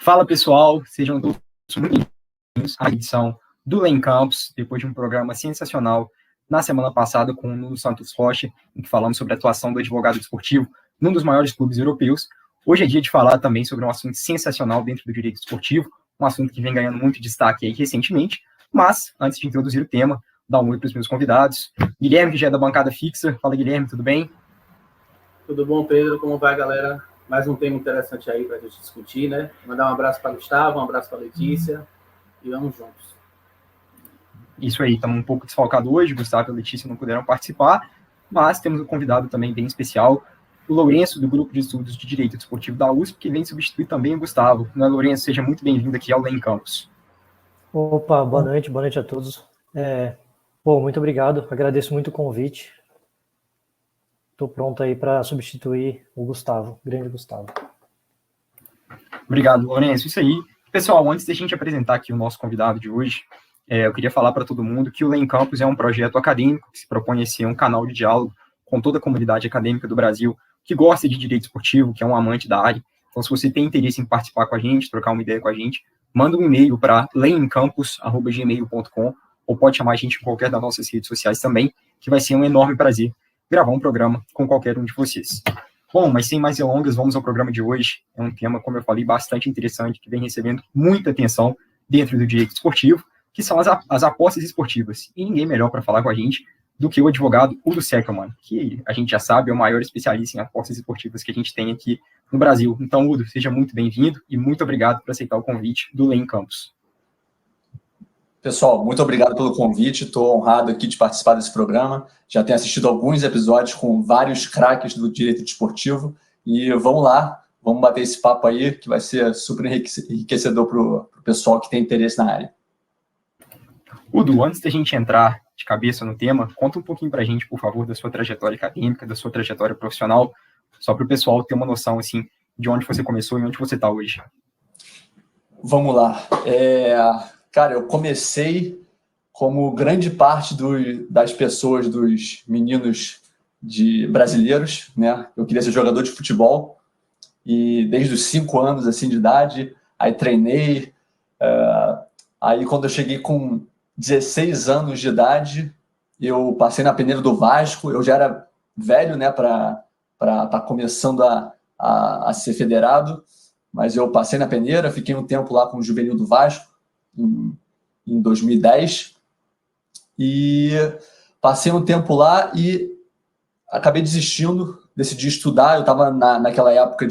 Fala pessoal, sejam todos muito bem-vindos à edição do Lane Campus, depois de um programa sensacional na semana passada com o Nuno Santos Rocha, em que falamos sobre a atuação do advogado desportivo num dos maiores clubes europeus. Hoje é dia de falar também sobre um assunto sensacional dentro do direito desportivo, um assunto que vem ganhando muito destaque aí recentemente, mas antes de introduzir o tema, dar um oi para os meus convidados. Guilherme, que já é da bancada fixa. Fala, Guilherme, tudo bem? Tudo bom, Pedro? Como vai, galera? Mais um tema interessante aí para a gente discutir, né? Mandar um abraço para Gustavo, um abraço para Letícia e vamos juntos. Isso aí, estamos um pouco desfalcados hoje, Gustavo e Letícia não puderam participar, mas temos um convidado também bem especial, o Lourenço, do Grupo de Estudos de Direito Desportivo da USP, que vem substituir também o Gustavo. Né, Lourenço? Seja muito bem-vindo aqui ao Lane Campus. Opa, boa noite a todos. Muito obrigado, agradeço muito o convite. Estou pronto aí para substituir o Gustavo, o grande Gustavo. Obrigado, Lourenço. Isso aí. Pessoal, antes da gente apresentar aqui o nosso convidado de hoje, eu queria falar para todo mundo que o Lane Campus é um projeto acadêmico que se propõe a ser um canal de diálogo com toda a comunidade acadêmica do Brasil que gosta de direito esportivo, que é um amante da área. Então, se você tem interesse em participar com a gente, trocar uma ideia com a gente, manda um e-mail para lanecampus@gmail.com ou pode chamar a gente em qualquer das nossas redes sociais também, que vai ser um enorme prazer gravar um programa com qualquer um de vocês. Bom, mas sem mais delongas, vamos ao programa de hoje. É um tema, como eu falei, bastante interessante, que vem recebendo muita atenção dentro do direito esportivo, que são as apostas esportivas. E ninguém melhor para falar com a gente do que o advogado Udo Seckelmann, que a gente já sabe é o maior especialista em apostas esportivas que a gente tem aqui no Brasil. Então, Udo, seja muito bem-vindo e muito obrigado por aceitar o convite do Lane Campus. Pessoal, muito obrigado pelo convite, estou honrado aqui de participar desse programa. Já tenho assistido alguns episódios com vários craques do direito desportivo e vamos lá, vamos bater esse papo aí que vai ser super enriquecedor para o pessoal que tem interesse na área. Udo, antes da gente entrar de cabeça no tema, conta um pouquinho para a gente, por favor, da sua trajetória acadêmica, da sua trajetória profissional, só para o pessoal ter uma noção assim, de onde você começou e onde você está hoje. Vamos lá. Cara, eu comecei como grande parte das pessoas, dos meninos brasileiros, né? Eu queria ser jogador de futebol e desde os 5 anos assim, de idade, aí treinei. Aí quando eu cheguei com 16 anos de idade, eu passei na peneira do Vasco. Eu já era velho, né, para estar começando a ser federado, mas eu passei na peneira, fiquei um tempo lá com o juvenil do Vasco, em 2010, e passei um tempo lá e acabei desistindo, decidi estudar. Eu estava naquela época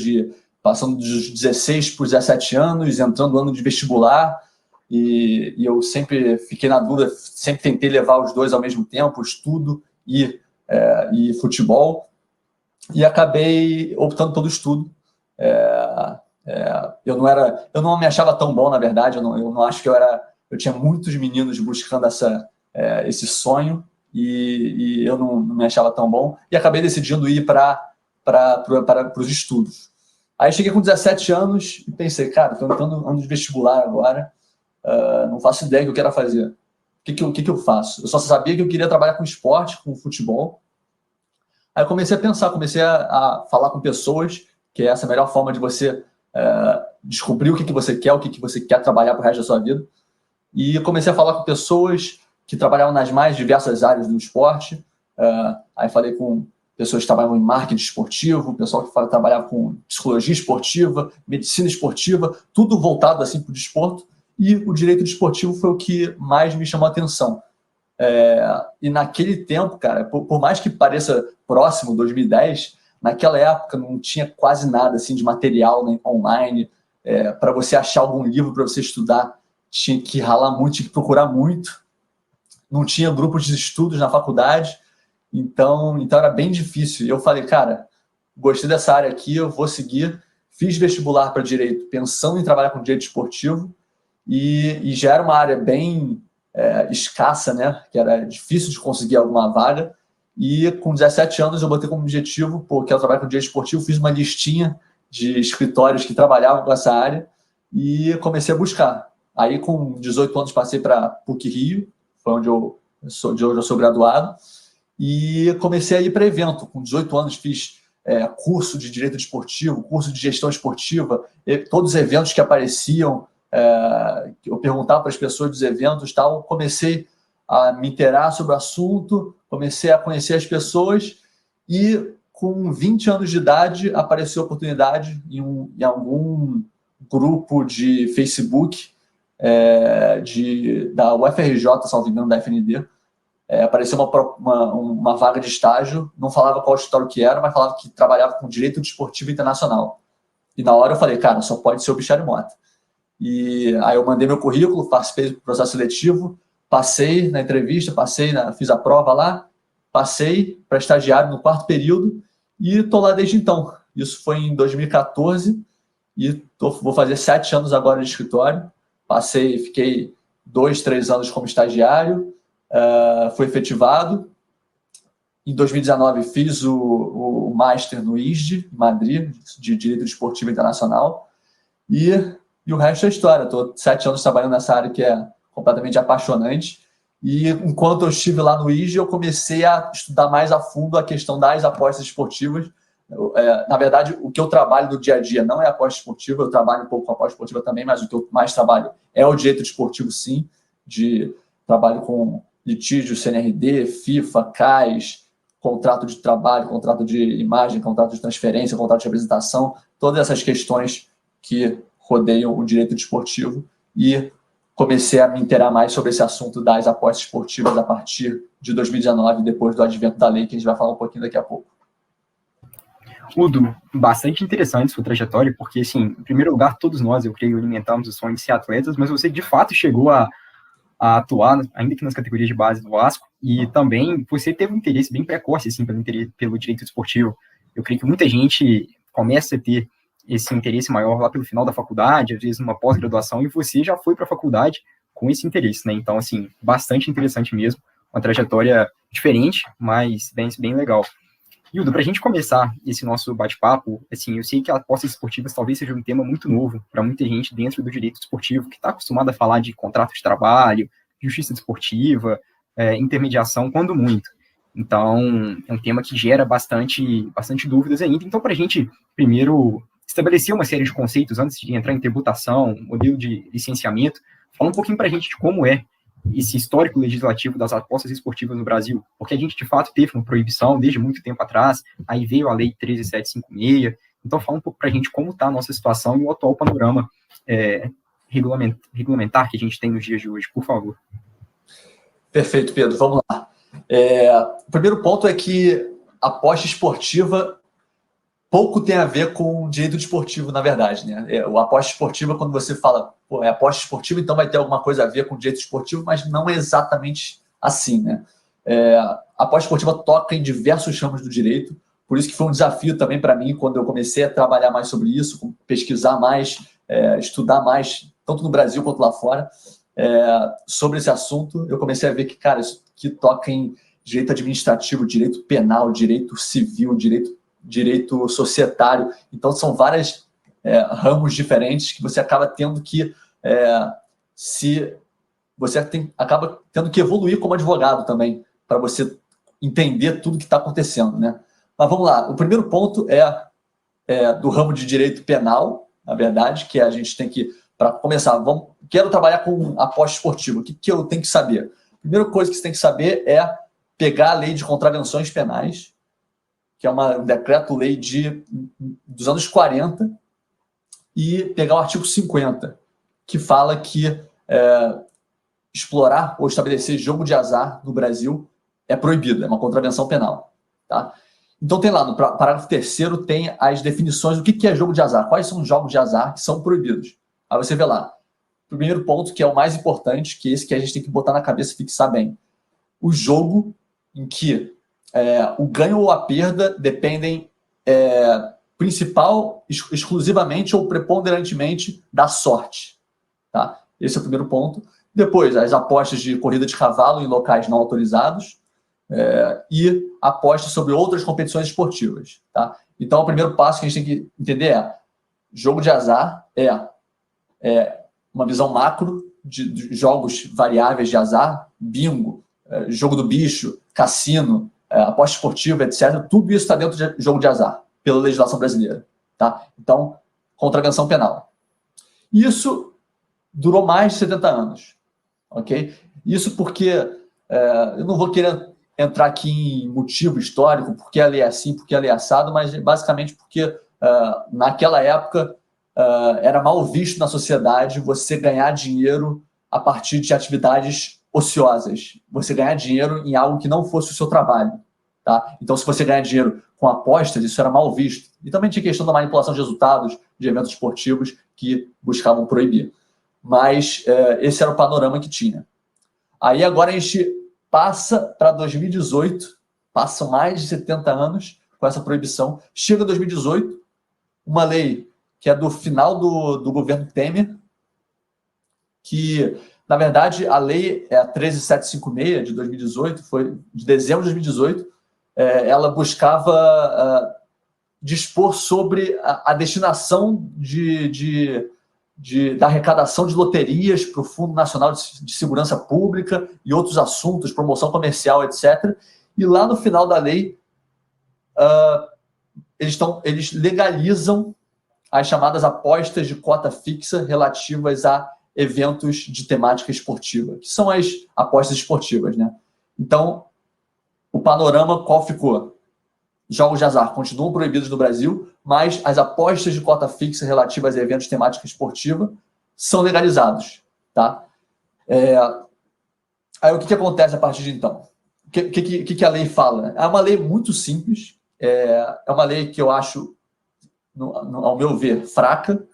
passando dos 16 para os 17 anos, entrando no ano de vestibular, e eu sempre fiquei na dúvida, sempre tentei levar os dois ao mesmo tempo, estudo e futebol, e acabei optando pelo estudo. Eu não me achava tão bom, na verdade. Eu não acho que eu tinha muitos meninos buscando esse sonho e eu não me achava tão bom, e acabei decidindo ir para os estudos. Aí cheguei com 17 anos e pensei, cara, estou entrando no ano de vestibular agora, não faço ideia do que eu quero fazer. O que eu faço? Eu só sabia que eu queria trabalhar com esporte, com futebol. Aí eu comecei a pensar, comecei a falar com pessoas, que é essa a melhor forma de você descobrir o que você quer, o que você quer trabalhar para o resto da sua vida. E comecei a falar com pessoas que trabalhavam nas mais diversas áreas do esporte. Aí falei com pessoas que trabalhavam em marketing esportivo, pessoal que trabalhava com psicologia esportiva, medicina esportiva, tudo voltado assim para o desporto. E o direito desportivo foi o que mais me chamou a atenção. E naquele tempo, cara, por mais que pareça próximo, 2010, naquela época não tinha quase nada assim de material, né, online. Para você achar algum livro para você estudar, tinha que ralar muito, tinha que procurar muito. Não tinha grupos de estudos na faculdade, então era bem difícil. E eu falei, cara, gostei dessa área aqui, eu vou seguir. Fiz vestibular para direito, pensando em trabalhar com direito esportivo, e já era uma área bem escassa, né? Que era difícil de conseguir alguma vaga. E com 17 anos eu botei como objetivo, porque eu trabalho com direito esportivo, fiz uma listinha de escritórios que trabalhavam com essa área e comecei a buscar. Aí com 18 anos passei para PUC-Rio, foi onde eu sou graduado, e comecei a ir para evento. Com 18 anos fiz curso de direito desportivo, curso de gestão esportiva, todos os eventos que apareciam, eu perguntava para as pessoas dos eventos, tal, comecei a me inteirar sobre o assunto, comecei a conhecer as pessoas e com 20 anos de idade apareceu a oportunidade em algum grupo de Facebook da UFRJ, salvo engano, da FND, apareceu uma vaga de estágio, não falava qual escritório que era, mas falava que trabalhava com direito desportivo internacional. E na hora eu falei, cara, só pode ser o Bichari Mota. E aí eu mandei meu currículo, participei do processo seletivo, passei na entrevista, fiz a prova lá, passei para estagiário no 4º período e estou lá desde então. Isso foi em 2014 e vou fazer 7 anos agora de escritório. Fiquei 2, 3 anos como estagiário, fui efetivado. Em 2019 fiz o Master no ISDE, em Madrid, de Direito Desportivo Internacional. E o resto é história. Estou 7 anos trabalhando nessa área que é completamente apaixonante. E enquanto eu estive lá no ISDE, eu comecei a estudar mais a fundo a questão das apostas esportivas. Na verdade, o que eu trabalho no dia a dia não é aposta esportiva, eu trabalho um pouco com aposta esportiva também, mas o que eu mais trabalho é o direito desportivo, sim. Trabalho com litígio, CNRD, FIFA, CAIS, contrato de trabalho, contrato de imagem, contrato de transferência, contrato de apresentação, todas essas questões que rodeiam o direito desportivo, e comecei a me inteirar mais sobre esse assunto das apostas esportivas a partir de 2019, depois do advento da lei, que a gente vai falar um pouquinho daqui a pouco. Udo, bastante interessante sua trajetória, porque, assim, em primeiro lugar, todos nós, eu creio, alimentamos o sonho de ser atletas, mas você, de fato, chegou a atuar, ainda que nas categorias de base do Vasco, e também você teve um interesse bem precoce, assim, pelo direito desportivo. Eu creio que muita gente começa a ter esse interesse maior lá pelo final da faculdade, às vezes numa pós-graduação, e você já foi para a faculdade com esse interesse, né? Então, assim, bastante interessante mesmo, uma trajetória diferente, mas bem legal. Hildo, para a gente começar esse nosso bate-papo, assim, eu sei que apostas esportivas talvez seja um tema muito novo para muita gente dentro do direito desportivo, que está acostumada a falar de contrato de trabalho, justiça desportiva, intermediação, quando muito. Então, é um tema que gera bastante dúvidas ainda. Então, para a gente, primeiro, estabelecer uma série de conceitos antes de entrar em tributação, modelo de licenciamento, fala um pouquinho para a gente de como é esse histórico legislativo das apostas esportivas no Brasil, porque a gente, de fato, teve uma proibição desde muito tempo atrás, aí veio a Lei 13.756, então fala um pouco para a gente como está a nossa situação e o atual panorama regulamentar que a gente tem nos dias de hoje, por favor. Perfeito, Pedro, vamos lá. O primeiro ponto é que a aposta esportiva pouco tem a ver com direito desportivo, na verdade, né? A aposta esportiva, quando você fala, é aposta esportiva, então vai ter alguma coisa a ver com direito desportivo, mas não é exatamente assim, né? A aposta esportiva toca em diversos ramos do direito, por isso que foi um desafio também para mim, quando eu comecei a trabalhar mais sobre isso, pesquisar mais, estudar mais, tanto no Brasil quanto lá fora, sobre esse assunto. Eu comecei a ver que, cara, isso que toca em direito administrativo, direito penal, direito civil, direito societário. Então, são vários ramos diferentes que você acaba tendo que acaba tendo que evoluir como advogado também, para você entender tudo que está acontecendo, né? Mas vamos lá. O primeiro ponto é do ramo de direito penal, na verdade, que a gente tem que, para começar, quero trabalhar com aposta esportiva. O que eu tenho que saber? A primeira coisa que você tem que saber é pegar a lei de contravenções penais, que é um decreto-lei dos anos 40, e pegar o artigo 50, que fala que explorar ou estabelecer jogo de azar no Brasil é proibido, é uma contravenção penal. Tá? Então tem lá, no parágrafo 3º, tem as definições do que é jogo de azar, quais são os jogos de azar que são proibidos. Aí você vê lá, o primeiro ponto, que é o mais importante, que é esse que a gente tem que botar na cabeça e fixar bem. O jogo em que o ganho ou a perda dependem exclusivamente ou preponderantemente da sorte. Tá? Esse é o primeiro ponto. Depois, as apostas de corrida de cavalo em locais não autorizados e apostas sobre outras competições esportivas. Tá? Então, o primeiro passo que a gente tem que entender jogo de azar uma visão macro de jogos variáveis de azar, bingo, jogo do bicho, cassino, aposta esportiva, etc. Tudo isso está dentro de jogo de azar. pela legislação brasileira. Tá? Então, contravenção penal. Isso durou mais de 70 anos. Okay? Isso porque eu não vou querer entrar aqui em motivo histórico, porque a lei é assim, porque a lei é assado, mas basicamente porque naquela época era mal visto na sociedade você ganhar dinheiro a partir de atividades ociosas, você ganhar dinheiro em algo que não fosse o seu trabalho. Tá? Então, se você ganhar dinheiro com apostas, isso era mal visto. E também tinha questão da manipulação de resultados de eventos esportivos que buscavam proibir. Mas esse era o panorama que tinha. Aí agora a gente passa para 2018, passam mais de 70 anos com essa proibição. Chega 2018, uma lei que é do final do governo Temer, que, na verdade, a lei é a 13756 de 2018, foi de dezembro de 2018, ela buscava dispor sobre a destinação da arrecadação de loterias para o Fundo Nacional de Segurança Pública e outros assuntos, promoção comercial, etc. E lá no final da lei, eles legalizam as chamadas apostas de cota fixa relativas a eventos de temática esportiva, que são as apostas esportivas, né? Então, o panorama qual ficou? Jogos de azar continuam proibidos no Brasil, mas as apostas de cota fixa relativas a eventos de temática esportiva são legalizados. Tá? Aí o que acontece a partir de então? O que a lei fala? É uma lei muito simples, é uma lei que eu acho, ao meu ver, fraca,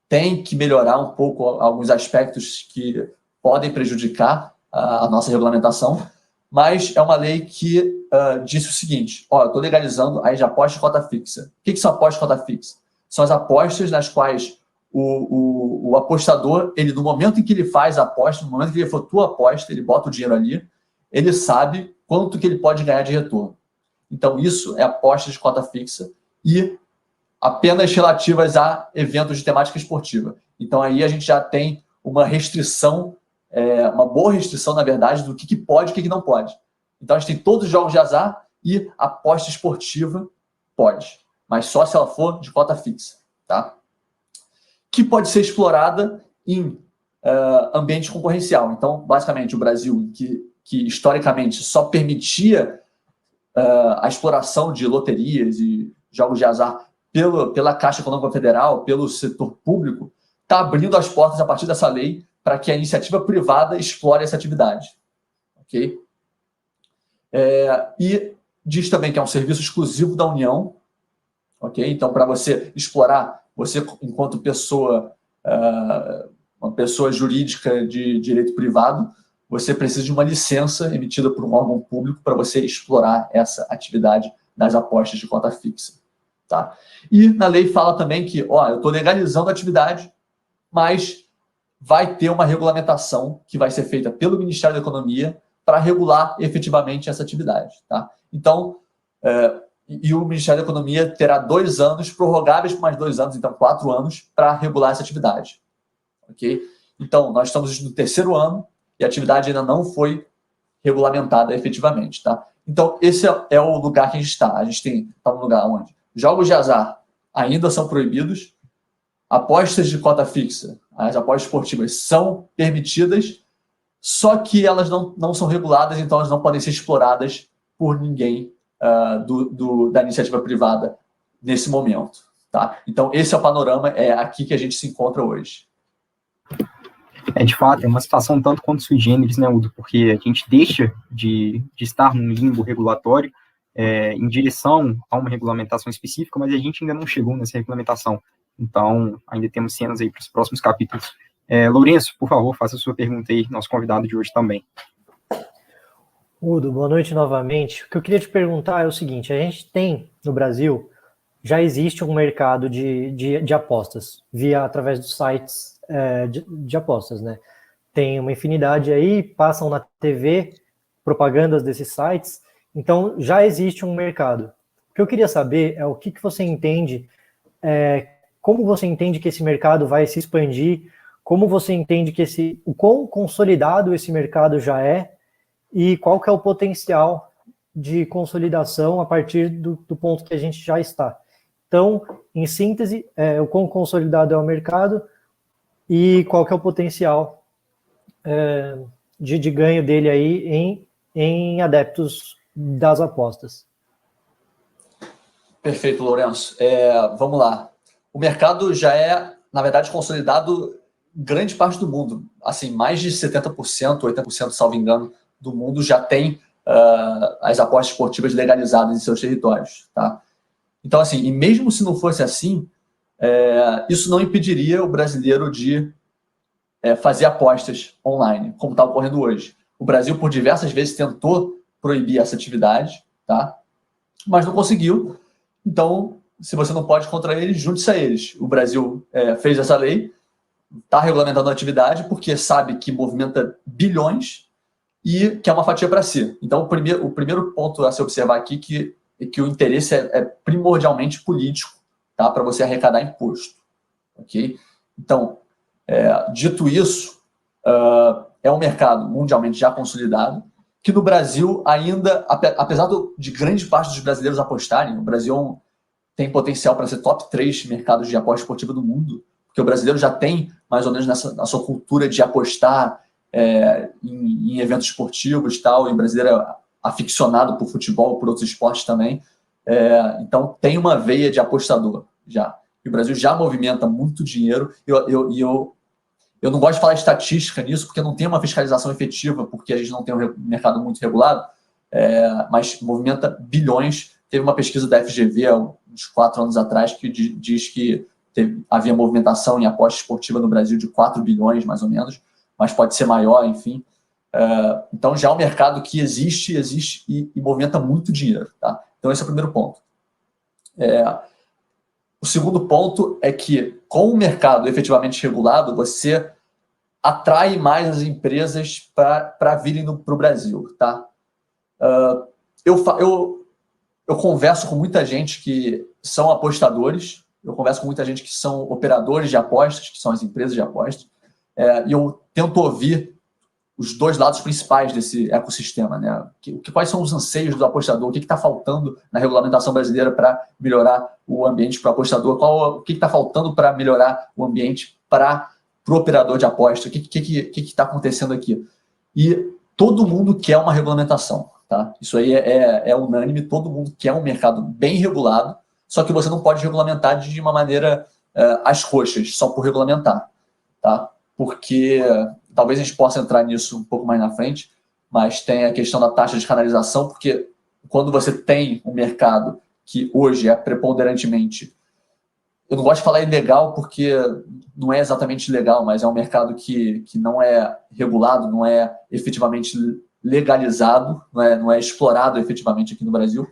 tem que melhorar um pouco alguns aspectos que podem prejudicar a nossa regulamentação, mas é uma lei que disse o seguinte: eu estou legalizando as apostas de cota fixa. O que são apostas de cota fixa? São as apostas nas quais o apostador, ele, no momento em que ele faz a aposta, no momento que ele efetua a aposta, ele bota o dinheiro ali, ele sabe quanto que ele pode ganhar de retorno. Então, isso é aposta de cota fixa e apenas relativas a eventos de temática esportiva. Então, aí a gente já tem uma restrição, uma boa restrição, na verdade, do que pode e o que não pode. Então, a gente tem todos os jogos de azar e aposta esportiva pode, mas só se ela for de cota fixa. Tá? Que pode ser explorada em ambiente concorrencial. Então, basicamente, o Brasil, que historicamente só permitia a exploração de loterias e jogos de azar pela Caixa Econômica Federal, pelo setor público, está abrindo as portas a partir dessa lei para que a iniciativa privada explore essa atividade. Ok? E diz também que é um serviço exclusivo da União. Ok? Então, para você explorar, você, enquanto pessoa, uma pessoa jurídica de direito privado, você precisa de uma licença emitida por um órgão público para você explorar essa atividade das apostas de cota fixa. Tá? E na lei fala também que, eu estou legalizando a atividade, mas vai ter uma regulamentação que vai ser feita pelo Ministério da Economia para regular efetivamente essa atividade. Tá? Então, e o Ministério da Economia terá 2 anos, prorrogáveis por mais 2 anos, então 4 anos, para regular essa atividade. Ok? Então, nós estamos no 3º ano e a atividade ainda não foi regulamentada efetivamente. Tá? Então, esse é o lugar que a gente está. A gente está num lugar onde jogos de azar ainda são proibidos, apostas de cota fixa, as apostas esportivas, são permitidas, só que elas não são reguladas, então elas não podem ser exploradas por ninguém da iniciativa privada nesse momento. Tá? Então, esse é o panorama, é aqui que a gente se encontra hoje. De fato, é uma situação tanto quanto sui generis, né, Udo? Porque a gente deixa de estar num limbo regulatório em direção a uma regulamentação específica, mas a gente ainda não chegou nessa regulamentação. Então, ainda temos cenas aí para os próximos capítulos. Lourenço, por favor, faça a sua pergunta aí, nosso convidado de hoje também. Udo, boa noite novamente. O que eu queria te perguntar é o seguinte: a gente tem, no Brasil, já existe um mercado de apostas, através dos sites de apostas, né? Tem uma infinidade aí, passam na TV propagandas desses sites, então já existe um mercado. O que eu queria saber é o que você entende, como você entende que esse mercado vai se expandir, como você entende o quão consolidado esse mercado já é e qual que é o potencial de consolidação a partir do ponto que a gente já está. Então, em síntese, o quão consolidado é o mercado e qual que é o potencial de ganho dele aí em adeptos das apostas. Perfeito, Lourenço. Vamos lá. O mercado já é, na verdade, consolidado em grande parte do mundo. Assim, mais de 70%, 80%, salvo engano, do mundo já tem as apostas esportivas legalizadas em seus territórios. Tá? Então, assim, e mesmo se não fosse assim, isso não impediria o brasileiro de fazer apostas online, como está ocorrendo hoje. O Brasil, por diversas vezes, tentou proibir essa atividade, tá? Mas não conseguiu. Então, se você não pode contra eles, junte-se a eles. O Brasil fez essa lei, está regulamentando a atividade, porque sabe que movimenta bilhões e que é uma fatia para si. Então, o primeiro ponto a se observar aqui é que o interesse é primordialmente político, tá? Para você arrecadar imposto. Okay? Então, dito isso, é um mercado mundialmente já consolidado, que no Brasil ainda, apesar de grande parte dos brasileiros apostarem, o Brasil tem potencial para ser top 3 mercados de aposta esportiva do mundo, porque o brasileiro já tem mais ou menos na sua cultura de apostar em eventos esportivos e tal, e o brasileiro é aficionado por futebol, por outros esportes também, então tem uma veia de apostador já. E o Brasil já movimenta muito dinheiro, eu não gosto de falar estatística nisso, porque não tem uma fiscalização efetiva, porque a gente não tem um mercado muito regulado, mas movimenta bilhões. Teve uma pesquisa da FGV, há uns 4 anos atrás, que diz que havia movimentação em aposta esportiva no Brasil de 4 bilhões, mais ou menos, mas pode ser maior, enfim. Então, já é um mercado que existe e movimenta muito dinheiro. Tá? Então, esse é o primeiro ponto. O segundo ponto é que, com o mercado efetivamente regulado, você atrai mais as empresas para virem para o Brasil. Tá? Eu converso com muita gente que são apostadores, eu converso com muita gente que são operadores de apostas, que são as empresas de apostas, e eu tento ouvir os dois lados principais desse ecossistema, né? Quais são os anseios do apostador, o que está faltando na regulamentação brasileira para melhorar o ambiente para o apostador, o que está faltando para melhorar o ambiente para o operador de aposta, o que está acontecendo aqui. E todo mundo quer uma regulamentação, tá? Isso aí é unânime, todo mundo quer um mercado bem regulado, só que você não pode regulamentar de uma maneira às coxas, só por regulamentar, tá? Porque talvez a gente possa entrar nisso um pouco mais na frente, mas tem a questão da taxa de canalização, porque quando você tem um mercado que hoje é preponderantemente, eu não gosto de falar ilegal porque não é exatamente legal, mas é um mercado que não é regulado, não é efetivamente legalizado, não é explorado efetivamente aqui no Brasil,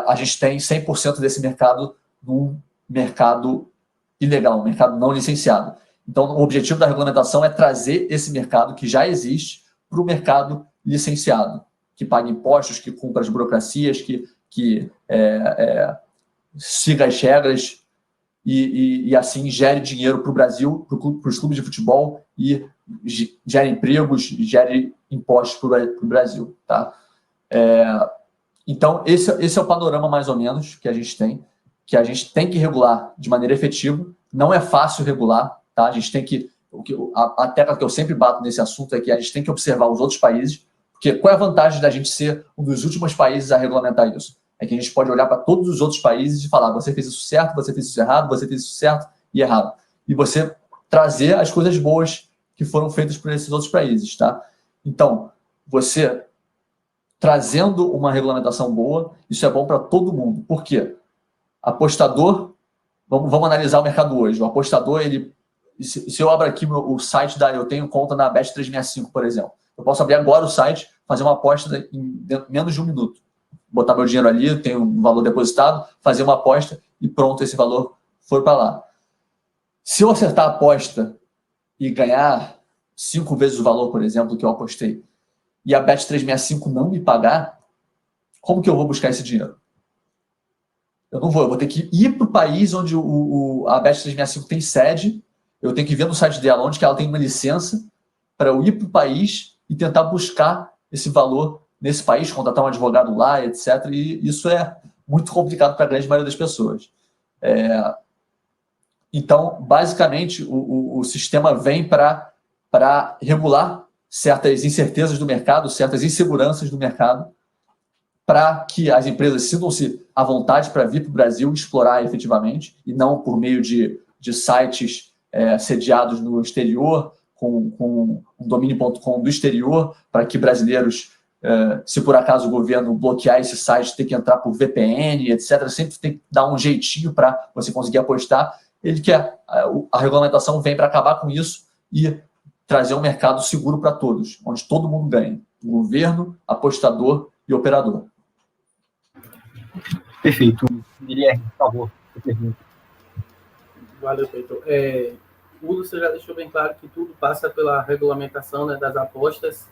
a gente tem 100% desse mercado num mercado ilegal, um mercado não licenciado. Então, o objetivo da regulamentação é trazer esse mercado que já existe para o mercado licenciado, que pague impostos, que cumpra as burocracias, que siga as regras e assim gere dinheiro para o Brasil, para os clubes de futebol e gere empregos, gere impostos para o Brasil. Tá? Então, esse é o panorama mais ou menos que a gente tem que regular de maneira efetiva. Não é fácil regular. Tá? A gente tem que... A tecla que eu sempre bato nesse assunto é que a gente tem que observar os outros países, porque qual é a vantagem da gente ser um dos últimos países a regulamentar isso? É que a gente pode olhar para todos os outros países e falar, você fez isso certo, você fez isso errado, você fez isso certo e errado. E você trazer as coisas boas que foram feitas por esses outros países. Tá? Então, você trazendo uma regulamentação boa, isso é bom para todo mundo. Por quê? Apostador, vamos analisar o mercado hoje. O apostador, se eu abro aqui o site eu tenho conta na Bet365, por exemplo. Eu posso abrir agora o site, fazer uma aposta em menos de 1 minuto. Botar meu dinheiro ali, tenho um valor depositado, fazer uma aposta e pronto, esse valor foi para lá. Se eu acertar a aposta e ganhar 5 vezes o valor, por exemplo, que eu apostei, e a Bet365 não me pagar, como que eu vou buscar esse dinheiro? Eu não vou, eu vou ter que ir para o país onde a Bet365 tem sede, eu tenho que ver no site dela onde que ela tem uma licença para eu ir para o país e tentar buscar esse valor nesse país, contratar um advogado lá, etc. E isso é muito complicado para a grande maioria das pessoas. Então, basicamente, o sistema vem para regular certas incertezas do mercado, certas inseguranças do mercado, para que as empresas sintam-se à vontade para vir para o Brasil explorar efetivamente, e não por meio de sites sediados no exterior, com um domínio.com do exterior, para que brasileiros, se por acaso o governo bloquear esse site, tem que entrar por VPN, etc., sempre tem que dar um jeitinho para você conseguir apostar. A regulamentação vem para acabar com isso e trazer um mercado seguro para todos, onde todo mundo ganha, governo, apostador e operador. Perfeito. Guilherme, por favor, a pergunta. Valeu, Pedro. Udo, você já deixou bem claro que tudo passa pela regulamentação, né, das apostas.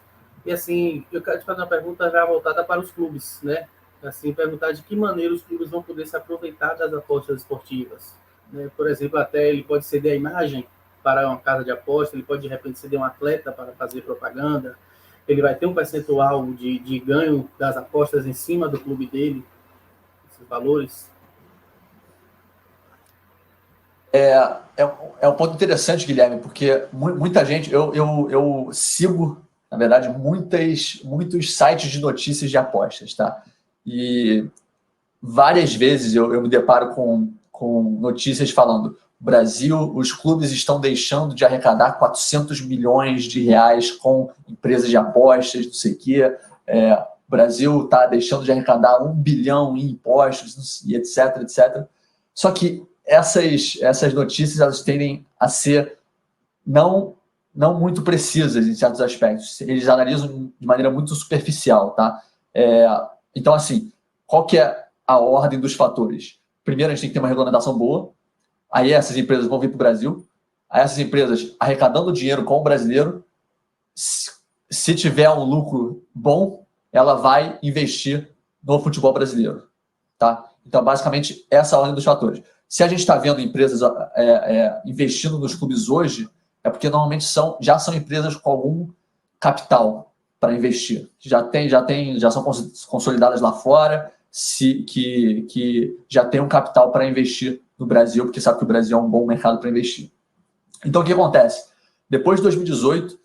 E, assim, eu quero te fazer uma pergunta já voltada para os clubes, né? Assim, perguntar de que maneira os clubes vão poder se aproveitar das apostas esportivas. Né? Por exemplo, até ele pode ceder a imagem para uma casa de aposta, ele pode, de repente, ceder um atleta para fazer propaganda, ele vai ter um percentual de ganho das apostas em cima do clube dele, esses valores. É um ponto interessante, Guilherme, porque muita gente, eu sigo, na verdade, muitos sites de notícias de apostas, tá? E várias vezes eu me deparo com notícias falando: Brasil, os clubes estão deixando de arrecadar 400 milhões de reais com empresas de apostas, não sei o quê. O Brasil está deixando de arrecadar 1 bilhão em impostos, e etc, etc. Só que essas notícias, elas tendem a ser não muito precisas em certos aspectos. Eles analisam de maneira muito superficial, tá? Então, assim, qual que é a ordem dos fatores? Primeiro, a gente tem que ter uma regulamentação boa. Aí essas empresas vão vir para o Brasil. Aí essas empresas arrecadando dinheiro com o brasileiro, se tiver um lucro bom, ela vai investir no futebol brasileiro, tá? Então, basicamente, essa é a ordem dos fatores. Se a gente está vendo empresas investindo nos clubes hoje, é porque normalmente já são empresas com algum capital para investir. Já são consolidadas lá fora, que já tem um capital para investir no Brasil, porque sabe que o Brasil é um bom mercado para investir. Então, o que acontece? Depois de 2018,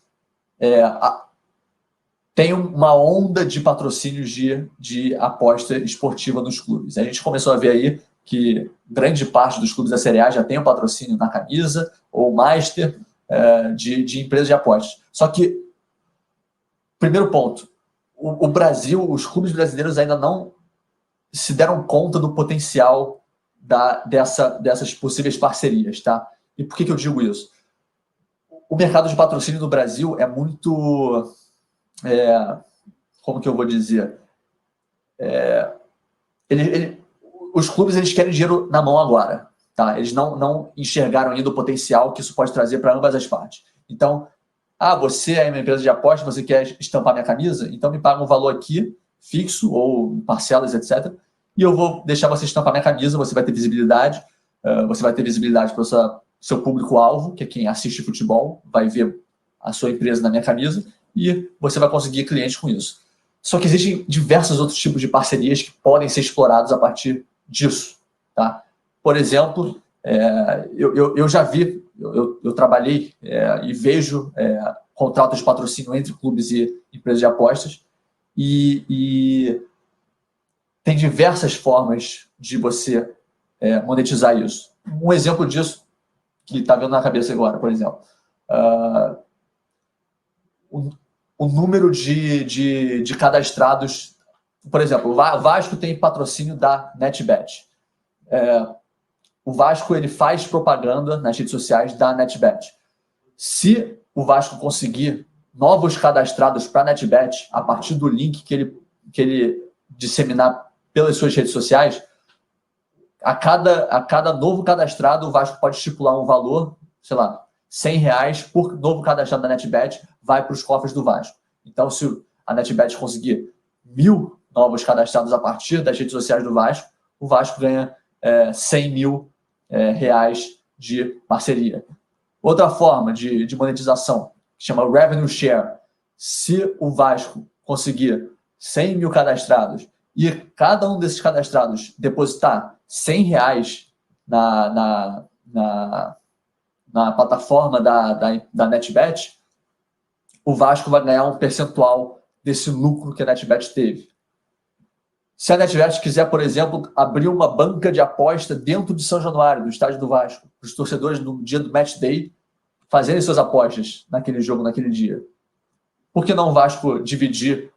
tem uma onda de patrocínios de aposta esportiva nos clubes. A gente começou a ver aí que grande parte dos clubes da Série A já tem um patrocínio na camisa ou master de empresas de apostas. Só que, primeiro ponto, o Brasil, os clubes brasileiros ainda não se deram conta do potencial dessas possíveis parcerias, tá? E por que eu digo isso? O mercado de patrocínio no Brasil é muito... como que eu vou dizer? Os clubes, eles querem dinheiro na mão agora, tá? Eles não enxergaram ainda o potencial que isso pode trazer para ambas as partes. Então, você é uma empresa de aposta, você quer estampar minha camisa? Então me paga um valor aqui, fixo, ou em parcelas, etc. E eu vou deixar você estampar minha camisa, você vai ter visibilidade para o seu público-alvo, que é quem assiste futebol, vai ver a sua empresa na minha camisa, e você vai conseguir clientes com isso. Só que existem diversos outros tipos de parcerias que podem ser explorados a partir disso, tá? Por exemplo, eu já vi, eu trabalhei e vejo contratos de patrocínio entre clubes e empresas de apostas, e tem diversas formas de você monetizar isso. Um exemplo disso, que está vendo na cabeça agora, por exemplo, o número de cadastrados. Por exemplo, o Vasco tem patrocínio da NetBet. O Vasco, ele faz propaganda nas redes sociais da NetBet. Se o Vasco conseguir novos cadastrados para a NetBet, a partir do link que ele disseminar pelas suas redes sociais, a cada novo cadastrado, o Vasco pode estipular um valor, sei lá, R$100 por novo cadastrado da NetBet, vai para os cofres do Vasco. Então, se a NetBet conseguir 1.000 novos cadastrados a partir das redes sociais do Vasco, o Vasco ganha 100 mil reais de parceria. Outra forma de monetização, que chama Revenue Share. Se o Vasco conseguir 100 mil cadastrados e cada um desses cadastrados depositar R$100 na plataforma da NetBet, o Vasco vai ganhar um percentual desse lucro que a NetBet teve. Se a NetBet quiser, por exemplo, abrir uma banca de aposta dentro de São Januário, do estádio do Vasco, para os torcedores no dia do Match Day fazerem suas apostas naquele jogo, naquele dia, por que não o Vasco dividir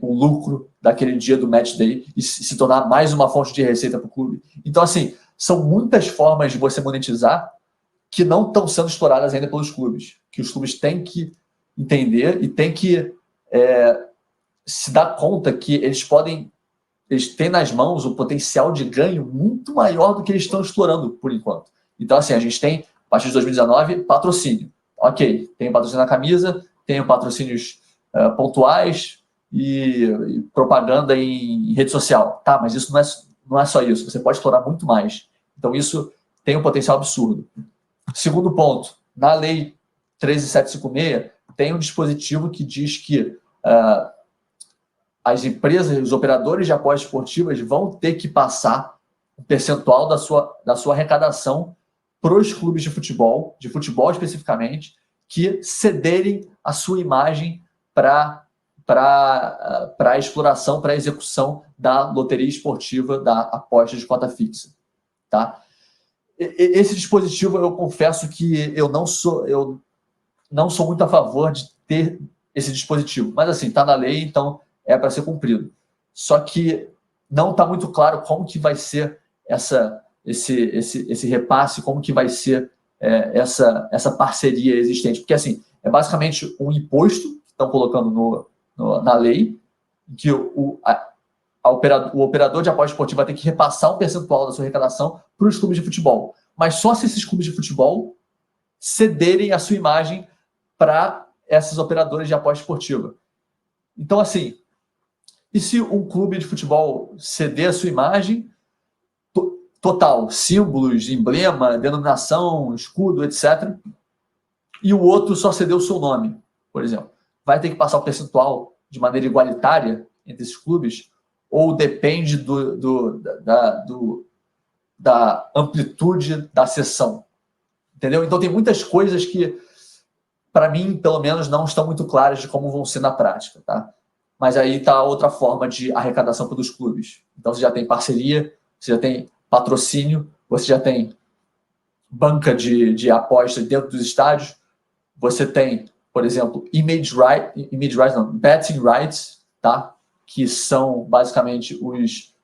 o lucro daquele dia do Match Day e se tornar mais uma fonte de receita para o clube? Então, assim, são muitas formas de você monetizar que não estão sendo exploradas ainda pelos clubes, que os clubes têm que entender e têm que se dar conta que eles têm nas mãos um potencial de ganho muito maior do que eles estão explorando por enquanto. Então, assim, a gente tem, a partir de 2019, patrocínio. Ok, tem patrocínio na camisa, tem patrocínios pontuais e propaganda em rede social. Tá, mas isso não é só isso. Você pode explorar muito mais. Então, isso tem um potencial absurdo. Segundo ponto, na lei 13756, tem um dispositivo que diz que as empresas, os operadores de apostas esportivas vão ter que passar um percentual da sua arrecadação para os clubes de futebol especificamente, que cederem a sua imagem para a exploração, para a execução da loteria esportiva, da aposta de cota fixa. Tá? Esse dispositivo, eu confesso que eu não sou muito a favor de ter esse dispositivo, mas assim, está na lei, então é para ser cumprido. Só que não está muito claro como que vai ser esse repasse, como que vai ser essa parceria existente. Porque, assim, é basicamente um imposto que estão colocando na lei, que o operador de aposta esportiva vai ter que repassar um percentual da sua arrecadação para os clubes de futebol. Mas só se esses clubes de futebol cederem a sua imagem para esses operadores de aposta esportiva. Então, assim, e se um clube de futebol ceder a sua imagem total, símbolos, emblema, denominação, escudo, etc., e o outro só cedeu o seu nome, por exemplo, vai ter que passar o percentual de maneira igualitária entre esses clubes, ou depende da amplitude da sessão? Entendeu? Então tem muitas coisas que, para mim, pelo menos, não estão muito claras de como vão ser na prática, tá? Mas aí está outra forma de arrecadação pelos clubes. Então você já tem parceria, você já tem patrocínio, você já tem banca de apostas dentro dos estádios, você tem, por exemplo, betting rights, tá? Que são basicamente os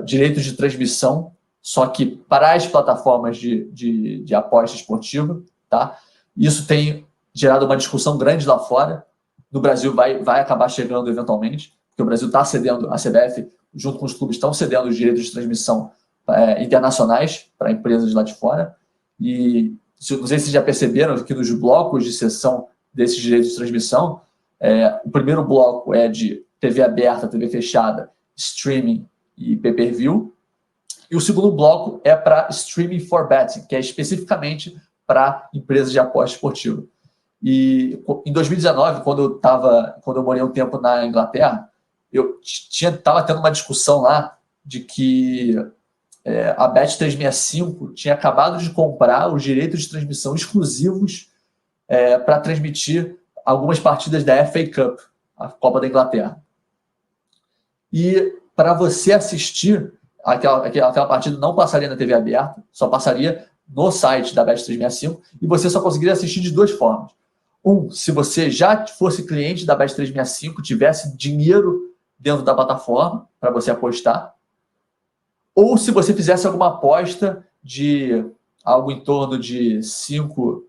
direitos de transmissão, só que para as plataformas de aposta esportiva, tá? Isso tem gerado uma discussão grande lá fora. No Brasil vai acabar chegando eventualmente, porque o Brasil está cedendo, a CBF, junto com os clubes, estão cedendo os direitos de transmissão internacionais para empresas lá de fora. E não sei se vocês já perceberam que nos blocos de cessão desses direitos de transmissão, o primeiro bloco é de TV aberta, TV fechada, streaming e pay-per-view. E o segundo bloco é para streaming for betting, que é especificamente para empresas de aposta esportiva. E em 2019, quando eu morei um tempo na Inglaterra, eu estava tendo uma discussão lá de que a Bet365 tinha acabado de comprar os direitos de transmissão exclusivos para transmitir algumas partidas da FA Cup, a Copa da Inglaterra. E para você assistir, aquela partida não passaria na TV aberta, só passaria no site da Bet365, e você só conseguiria assistir de duas formas. Se você já fosse cliente da Bet365, tivesse dinheiro dentro da plataforma para você apostar, ou se você fizesse alguma aposta de algo em torno de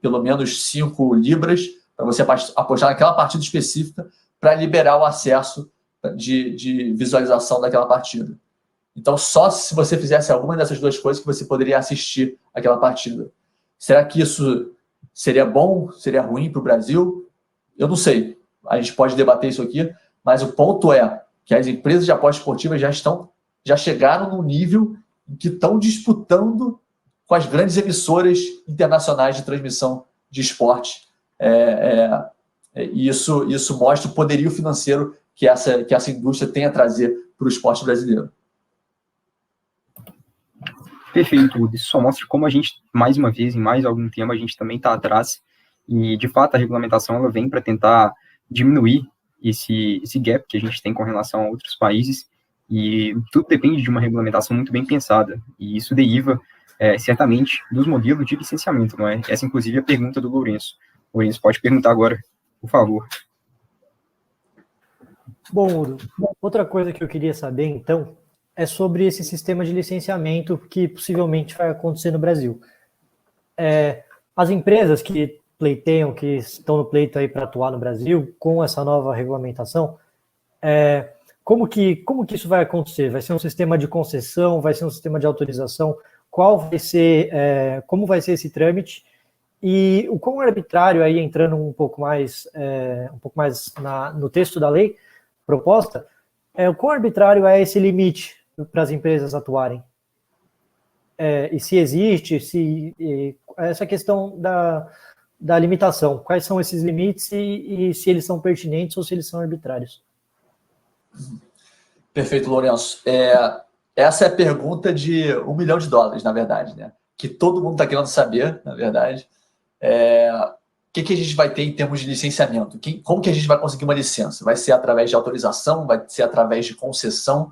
pelo menos 5 libras, para você apostar naquela partida específica, para liberar o acesso de visualização daquela partida. Então, só se você fizesse alguma dessas duas coisas que você poderia assistir aquela partida. Será que isso seria bom? Seria ruim para o Brasil? Eu não sei. A gente pode debater isso aqui, mas o ponto é que as empresas de apostas esportivas já chegaram no nível em que estão disputando com as grandes emissoras internacionais de transmissão de esporte. E isso mostra o poderio financeiro que essa indústria tem a trazer para o esporte brasileiro. Perfeito, Udo. Isso só mostra como a gente, mais uma vez, em mais algum tema, a gente também está atrás. E, de fato, a regulamentação ela vem para tentar diminuir esse gap que a gente tem com relação a outros países. E tudo depende de uma regulamentação muito bem pensada. E isso deriva, certamente, dos modelos de licenciamento, não é? Essa, inclusive, é a pergunta do Lourenço. Lourenço, pode perguntar agora, por favor. Bom, Udo, outra coisa que eu queria saber, então, é sobre esse sistema de licenciamento que possivelmente vai acontecer no Brasil. As empresas que pleiteiam, que estão no pleito aí para atuar no Brasil, com essa nova regulamentação, como que isso vai acontecer? Vai ser um sistema de concessão? Vai ser um sistema de autorização? Como vai ser esse trâmite? E o quão arbitrário, aí entrando um pouco mais no texto da lei proposta, o quão arbitrário é esse limite para as empresas atuarem? E se existe, essa questão da limitação, quais são esses limites e se eles são pertinentes ou se eles são arbitrários? Perfeito, Lourenço. Essa é a pergunta de $1 milhão, na verdade, né? Que todo mundo está querendo saber, na verdade. O que a gente vai ter em termos de licenciamento? Como que a gente vai conseguir uma licença? Vai ser através de autorização? Vai ser através de concessão?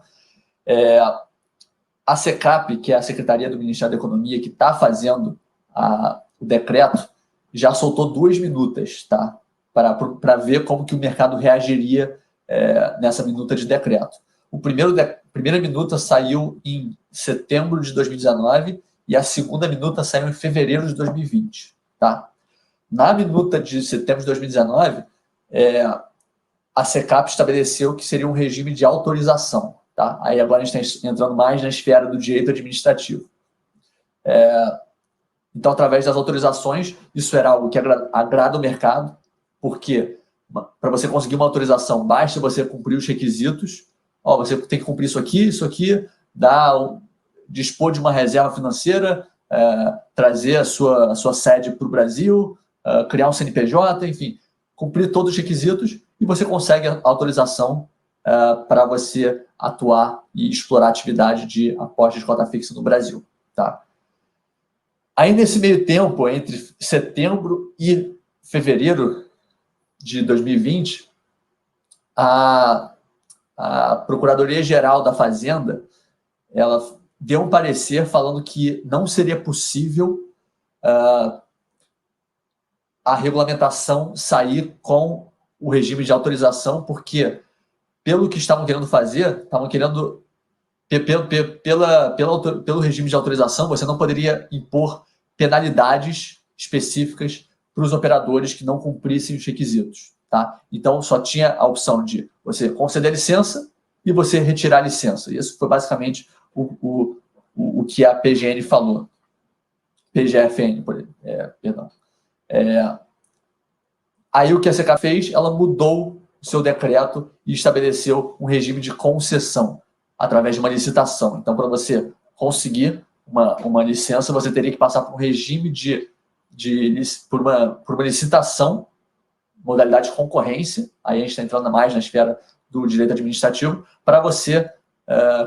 A SECAP, que é a Secretaria do Ministério da Economia, que está fazendo o decreto, já soltou 2 minutas, tá? Para ver como que o mercado reagiria nessa minuta de decreto. Primeira minuta saiu em setembro de 2019 e a segunda minuta saiu em fevereiro de 2020, tá? Na minuta de setembro de 2019, a SECAP estabeleceu que seria um regime de autorização, tá? Aí agora a gente está entrando mais na esfera do direito administrativo. Então, através das autorizações, isso era algo que agrada o mercado, porque para você conseguir uma autorização, basta você cumprir os requisitos. Você tem que cumprir isso aqui, dispor de uma reserva financeira, trazer a sua sede para o Brasil, criar um CNPJ, enfim, cumprir todos os requisitos e você consegue a autorização para você atuar e explorar a atividade de apostas de cota fixa no Brasil, tá? Aí, nesse meio tempo, entre setembro e fevereiro de 2020, a Procuradoria-Geral da Fazenda ela deu um parecer falando que não seria possível a regulamentação sair com o regime de autorização, porque, pelo que estavam querendo fazer, pelo regime de autorização, você não poderia impor penalidades específicas para os operadores que não cumprissem os requisitos, tá? Então, só tinha a opção de você conceder licença e você retirar a licença. Isso foi basicamente o que a PGN falou. PGFN, perdão. Aí o que a SECAP fez? Ela mudou o seu decreto e estabeleceu um regime de concessão através de uma licitação. Então, para você conseguir uma licença, você teria que passar por um regime por uma licitação, modalidade de concorrência. Aí a gente está entrando mais na esfera do direito administrativo, para você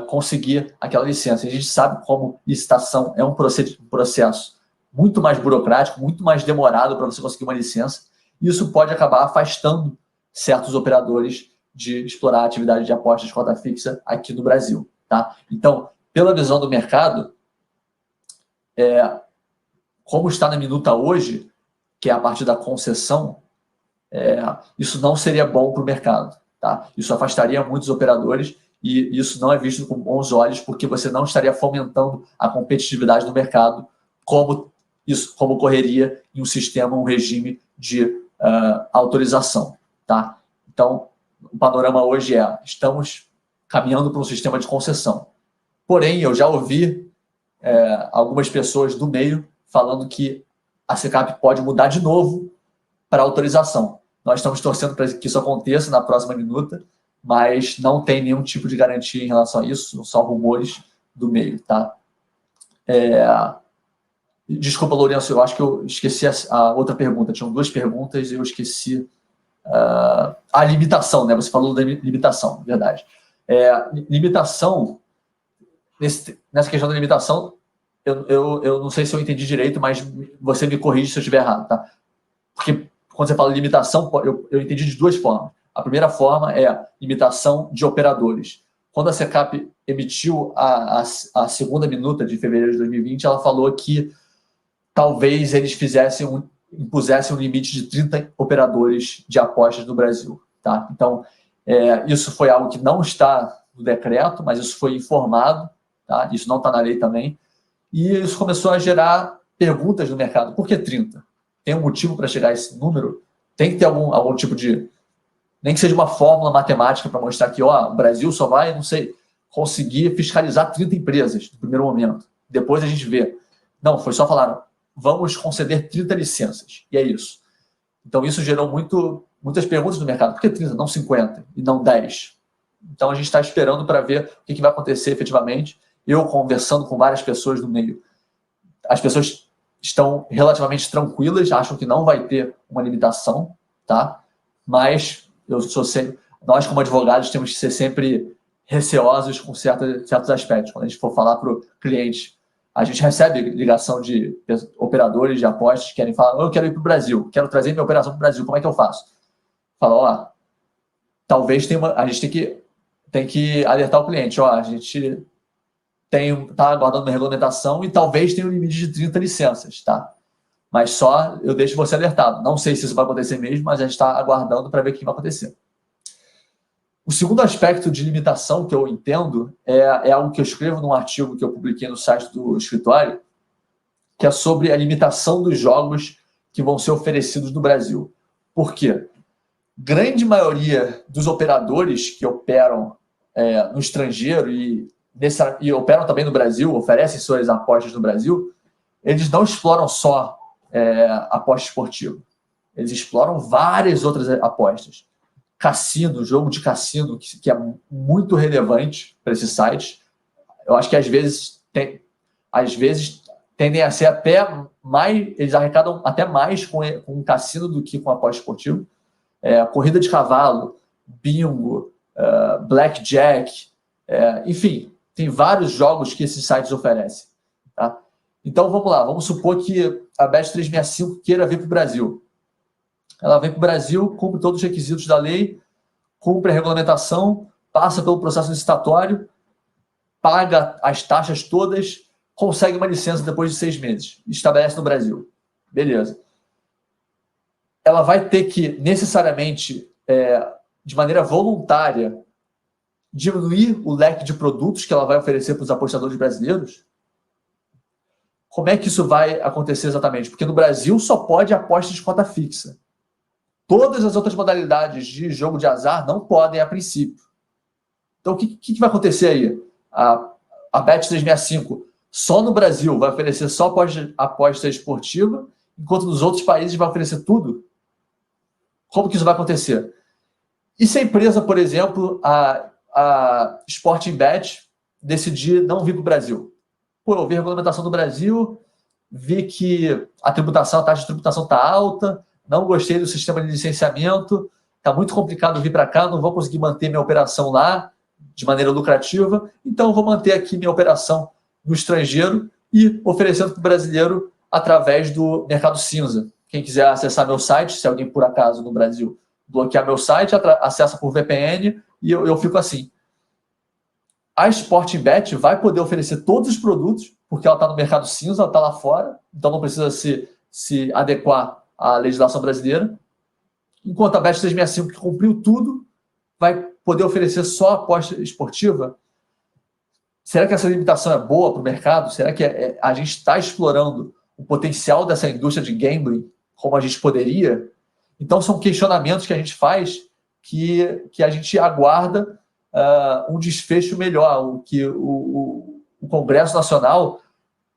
conseguir aquela licença. A gente sabe como licitação é um processo muito mais burocrático, muito mais demorado para você conseguir uma licença. Isso pode acabar afastando certos operadores de explorar a atividade de apostas de cota fixa aqui no Brasil, tá? Então, pela visão do mercado, como está na minuta hoje, que é a parte da concessão, isso não seria bom para o mercado, tá? Isso afastaria muitos operadores e isso não é visto com bons olhos, porque você não estaria fomentando a competitividade no mercado como ocorreria em um sistema, um regime de autorização, tá? Então, o panorama hoje estamos caminhando para um sistema de concessão. Porém, eu já ouvi algumas pessoas do meio falando que a SECAP pode mudar de novo para autorização. Nós estamos torcendo para que isso aconteça na próxima minuta, mas não tem nenhum tipo de garantia em relação a isso, só rumores do meio, tá? Desculpa, Lourenço, eu acho que eu esqueci a outra pergunta. Tinham 2 perguntas e eu esqueci a limitação, né? Você falou da limitação, verdade. Limitação, nessa questão da limitação, eu não sei se eu entendi direito, mas você me corrige se eu estiver errado, tá? Porque quando você fala de limitação, eu entendi de duas formas. A primeira forma é a limitação de operadores. Quando a SECAP emitiu a segunda minuta de fevereiro de 2020, ela falou que talvez eles impusessem um limite de 30 operadores de apostas no Brasil. Tá? Então, isso foi algo que não está no decreto, mas isso foi informado, tá? Isso não está na lei também, e isso começou a gerar perguntas no mercado. Por que 30? Tem um motivo para chegar a esse número? Tem que ter algum tipo de... Nem que seja uma fórmula matemática para mostrar que o Brasil só vai, não sei, conseguir fiscalizar 30 empresas no primeiro momento. Depois a gente vê. Não, foi só falar, vamos conceder 30 licenças. E é isso. Então isso gerou muitas perguntas no mercado. Por que 30, não 50 e não 10? Então a gente está esperando para ver o que vai acontecer efetivamente. Eu conversando com várias pessoas do meio. As pessoas estão relativamente tranquilas, acham que não vai ter uma limitação, tá? Mas nós, como advogados, temos que ser sempre receosos com certos aspectos. Quando a gente for falar para o cliente, a gente recebe ligação de operadores de apostas que querem falar, eu quero ir para o Brasil, quero trazer minha operação para o Brasil, como é que eu faço? Fala, talvez a gente tem que alertar o cliente, a gente está aguardando uma regulamentação e talvez tenha um limite de 30 licenças, tá? Mas só eu deixo você alertado. Não sei se isso vai acontecer mesmo, mas a gente está aguardando para ver o que vai acontecer. O segundo aspecto de limitação que eu entendo é algo que eu escrevo num artigo que eu publiquei no site do escritório, que é sobre a limitação dos jogos que vão ser oferecidos no Brasil. Por quê? Grande maioria dos operadores que operam no estrangeiro e operam também no Brasil, oferecem suas apostas no Brasil, eles não exploram só aposta esportiva. Eles exploram várias outras apostas. Cassino, jogo de cassino, que é muito relevante para esses sites. Eu acho que às vezes tendem a ser até mais, eles arrecadam até mais com um cassino do que com aposta esportiva. Corrida de cavalo, bingo, blackjack, enfim, tem vários jogos que esses sites oferecem. Tá? Então, vamos lá. Vamos supor que a Bet365 queira vir para o Brasil. Ela vem para o Brasil, cumpre todos os requisitos da lei, cumpre a regulamentação, passa pelo processo licitatório, paga as taxas todas, consegue uma licença depois de 6 meses. Estabelece no Brasil. Beleza. Ela vai ter que, necessariamente, de maneira voluntária, diminuir o leque de produtos que ela vai oferecer para os apostadores brasileiros? Como é que isso vai acontecer exatamente? Porque no Brasil só pode aposta de cota fixa. Todas as outras modalidades de jogo de azar não podem a princípio. Então, o que vai acontecer aí? A Bet365 só no Brasil vai oferecer só aposta esportiva, enquanto nos outros países vai oferecer tudo? Como que isso vai acontecer? E se a empresa, por exemplo, a Sporting Bet, decidir não vir para o Brasil? Eu vi a regulamentação do Brasil, vi que a taxa de tributação está alta, não gostei do sistema de licenciamento, está muito complicado vir para cá, não vou conseguir manter minha operação lá de maneira lucrativa, então vou manter aqui minha operação no estrangeiro e oferecendo para o brasileiro através do mercado cinza. Quem quiser acessar meu site, se alguém por acaso no Brasil bloquear meu site, acessa por VPN e eu fico assim. A Sporting Bet vai poder oferecer todos os produtos, porque ela está no mercado cinza, ela está lá fora, então não precisa se adequar à legislação brasileira. Enquanto a Bet365, que cumpriu tudo, vai poder oferecer só aposta esportiva. Será que essa limitação é boa para o mercado? Será que a gente está explorando o potencial dessa indústria de gambling como a gente poderia? Então, são questionamentos que a gente faz que a gente aguarda um desfecho melhor, que o Congresso Nacional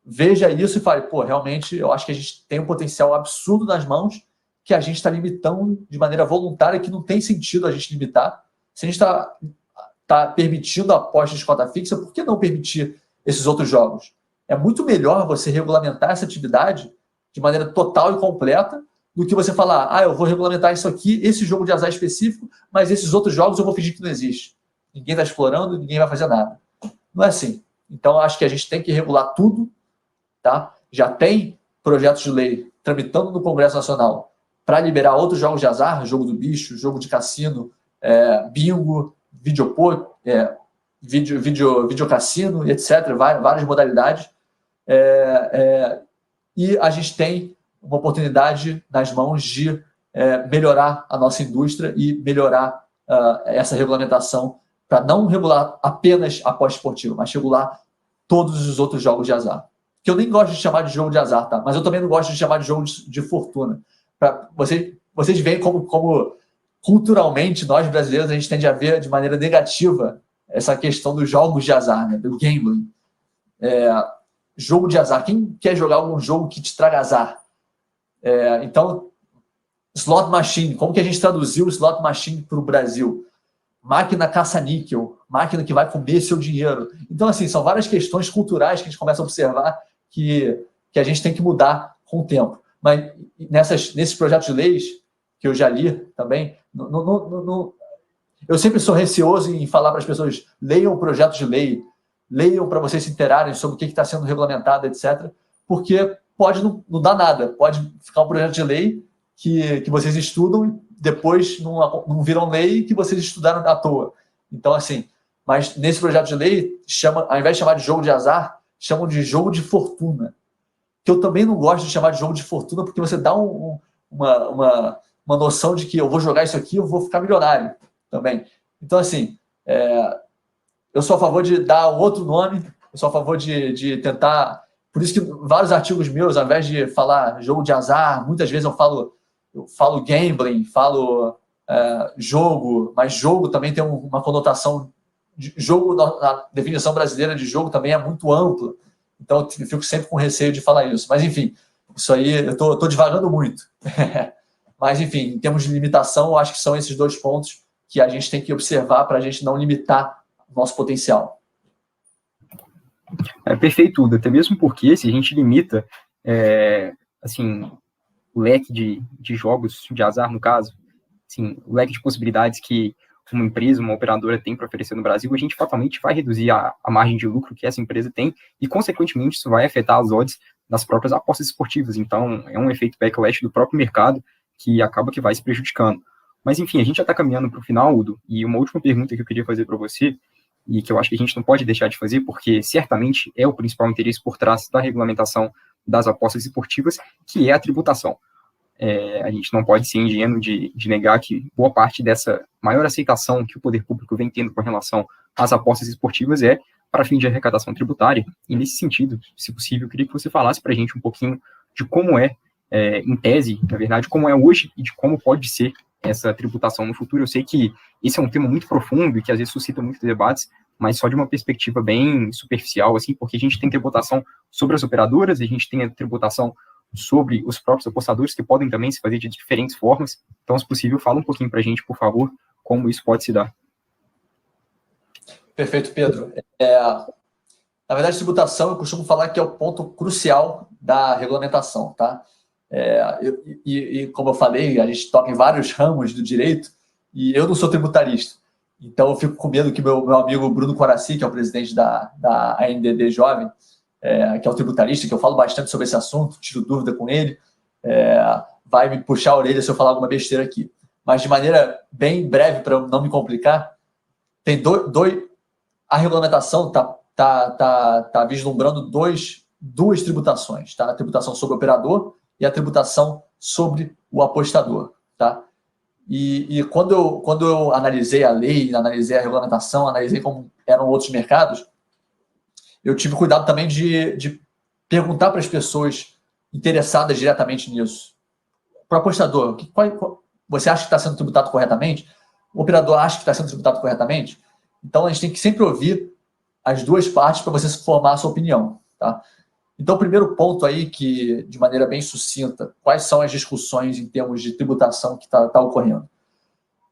veja isso e fale, realmente, eu acho que a gente tem um potencial absurdo nas mãos que a gente está limitando de maneira voluntária, que não tem sentido a gente limitar. Se a gente está permitindo a aposta de cota fixa, por que não permitir esses outros jogos? É muito melhor você regulamentar essa atividade de maneira total e completa do que você falar, eu vou regulamentar isso aqui, esse jogo de azar específico, mas esses outros jogos eu vou fingir que não existe. Ninguém está explorando, ninguém vai fazer nada. Não é assim. Então, acho que a gente tem que regular tudo, tá? Já tem projetos de lei tramitando no Congresso Nacional para liberar outros jogos de azar, jogo do bicho, jogo de cassino, bingo, videocassino, etc., várias modalidades. E a gente tem uma oportunidade nas mãos de melhorar a nossa indústria e melhorar essa regulamentação para não regular apenas a aposta esportiva, mas regular todos os outros jogos de azar. Que eu nem gosto de chamar de jogo de azar, tá? Mas eu também não gosto de chamar de jogo de fortuna. Vocês veem como culturalmente nós brasileiros a gente tende a ver de maneira negativa essa questão dos jogos de azar, né? Do gambling. Jogo de azar. Quem quer jogar algum jogo que te traga azar? Então, slot machine. Como que a gente traduziu o slot machine para o Brasil? Máquina caça-níquel, máquina que vai comer seu dinheiro. Então, assim, são várias questões culturais que a gente começa a observar que a gente tem que mudar com o tempo. Mas nesses projetos de leis que eu já li também, eu sempre sou receoso em falar para as pessoas, leiam o projeto de lei, leiam para vocês se interarem sobre o que está sendo regulamentado, etc., porque pode não dar nada, pode ficar um projeto de lei que vocês estudam e depois não viram lei que vocês estudaram à toa. Então, assim, mas nesse projeto de lei, ao invés de chamar de jogo de azar, chamam de jogo de fortuna. Que eu também não gosto de chamar de jogo de fortuna, porque você dá uma noção de que eu vou jogar isso aqui, eu vou ficar milionário também. Então, assim, eu sou a favor de dar um outro nome, eu sou a favor de tentar... Por isso que vários artigos meus, ao invés de falar jogo de azar, muitas vezes eu falo gambling, falo jogo, mas jogo também tem uma conotação... Jogo, na definição brasileira de jogo, também é muito ampla. Então, eu fico sempre com receio de falar isso. Mas, enfim, isso aí, eu estou divagando muito. Mas, enfim, em termos de limitação, eu acho que são esses dois pontos que a gente tem que observar para a gente não limitar o nosso potencial. Perfeito, Uda. Até mesmo porque, se a gente limita assim, o leque de jogos de azar, no caso, assim, o leque de possibilidades que uma empresa, uma operadora tem para oferecer no Brasil, a gente fatalmente vai reduzir a margem de lucro que essa empresa tem e, consequentemente, isso vai afetar as odds das próprias apostas esportivas. Então, é um efeito backlash do próprio mercado que acaba que vai se prejudicando. Mas, enfim, a gente já está caminhando para o final, Udo, e uma última pergunta que eu queria fazer para você, e que eu acho que a gente não pode deixar de fazer, porque certamente é o principal interesse por trás da regulamentação das apostas esportivas, que é a tributação. A gente não pode ser ingênuo de negar que boa parte dessa maior aceitação que o poder público vem tendo com relação às apostas esportivas é para fim de arrecadação tributária. E nesse sentido, se possível, eu queria que você falasse para a gente um pouquinho de como em tese, na verdade, como é hoje e de como pode ser essa tributação no futuro. Eu sei que esse é um tema muito profundo e que às vezes suscita muitos debates, mas só de uma perspectiva bem superficial, assim, porque a gente tem tributação sobre as operadoras, a gente tem a tributação sobre os próprios apostadores, que podem também se fazer de diferentes formas. Então, se possível, fala um pouquinho para a gente, por favor, como isso pode se dar. Perfeito, Pedro. Na verdade, tributação, eu costumo falar que é o ponto crucial da regulamentação, tá? Como eu falei, a gente toca em vários ramos do direito e eu não sou tributarista. Então, eu fico com medo que meu amigo Bruno Coraci, que é o presidente da ANDD Jovem, que é o tributarista, que eu falo bastante sobre esse assunto, tiro dúvida com ele, vai me puxar a orelha se eu falar alguma besteira aqui. Mas, de maneira bem breve, para não me complicar, tem a regulamentação está vislumbrando duas tributações, tá? A tributação sobre o operador e a tributação sobre o apostador, tá? E quando eu analisei a lei, analisei a regulamentação, analisei como eram outros mercados, eu tive cuidado também de perguntar para as pessoas interessadas diretamente nisso. Para o apostador, você acha que está sendo tributado corretamente? O operador acha que está sendo tributado corretamente? Então, a gente tem que sempre ouvir as duas partes para você formar a sua opinião, tá? Então, o primeiro ponto aí, que de maneira bem sucinta, quais são as discussões em termos de tributação que está ocorrendo?